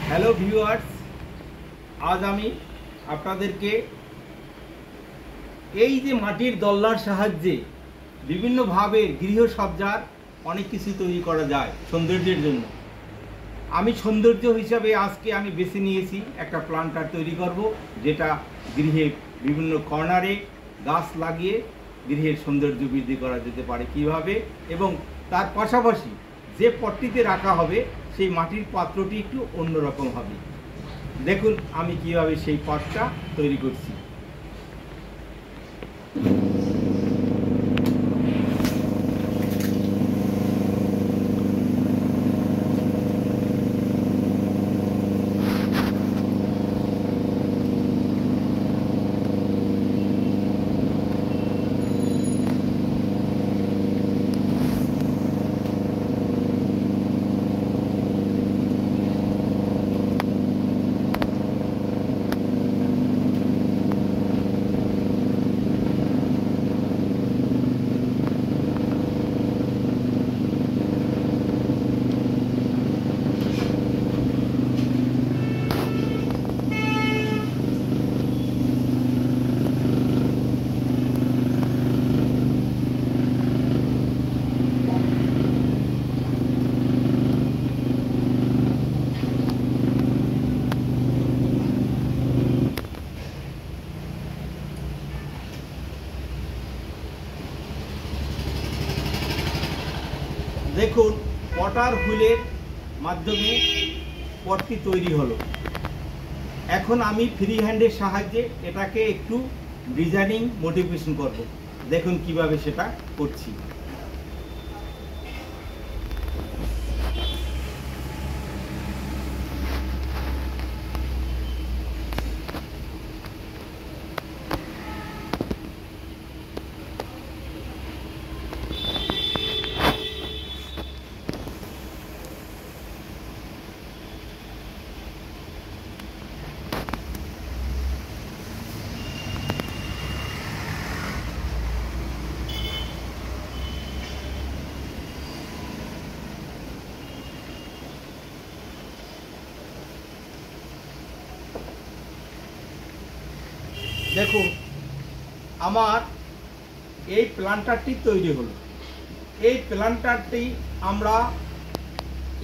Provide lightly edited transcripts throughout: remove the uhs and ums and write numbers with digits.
Hello viewers, আজ আমি আপনাদেরকে এই যে মাটির দল্লার সাহায্যে বিভিন্নভাবে গৃহসজ্জার অনেক কিছু তৈরি করা যায় সৌন্দর্যের জন্য। আমি সৌন্দর্য হিসাবে আজকে আমি বেছে নিয়েছি একটা প্লান্টার তৈরি করব, যেটা গৃহের বিভিন্ন কর্নারে গাছ লাগিয়ে গৃহের সৌন্দর্য বৃদ্ধি করা যেতে পারে কিভাবে, এবং তার পাশাপাশি যে পটটিতে রাখা হবে সেই মাটির পাত্রটি একটু অন্যরকম হবে। দেখুন আমি কিভাবে সেই পটটা তৈরি করছি। দেখুন পটার হুইলের মাধ্যমে পটটি তৈরি হলো। এখন আমি ফ্রি হ্যান্ডের সাহায্যে এটাকে একটু ডিজাইনিং মডিফিকেশন করব। দেখুন কিভাবে সেটা করছি। দেখুন আমার এই প্লান্টারটি তৈরি হলো। এই প্লান্টারটি আমরা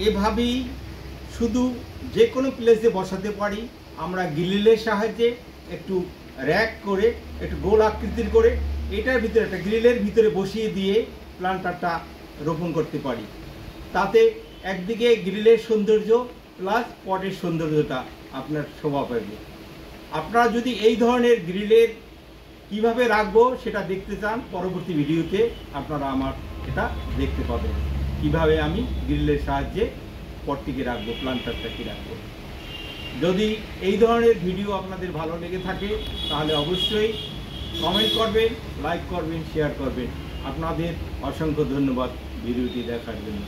এভাবেই শুধু যে কোনো প্লেসে বসাতে পারি। আমরা গ্রিলের সাহায্যে একটু র্যাক করে একটু গোল আকৃতির করে এটার ভিতরে একটা গ্রিলের ভিতরে বসিয়ে দিয়ে প্লান্টারটা রোপণ করতে পারি। তাতে একদিকে গ্রিলের সৌন্দর্য প্লাস পটের সৌন্দর্যটা আপনার শোভা পাবে। আপনারা যদি এই ধরনের গ্রিলের কিভাবে রাখবো সেটা দেখতে চান, পরবর্তী ভিডিওতে আপনারা আমার এটা দেখতে পাবেন কিভাবে আমি গ্রিলের সাহায্যে পটটিকে রাখবো, প্লান্টারটাকে রাখবো। যদি এই ধরনের ভিডিও আপনাদের ভালো লেগে থাকে তাহলে অবশ্যই কমেন্ট করবেন, লাইক করবেন, শেয়ার করবেন। আপনাদের অসংখ্য ধন্যবাদ ভিডিওটি দেখার জন্য।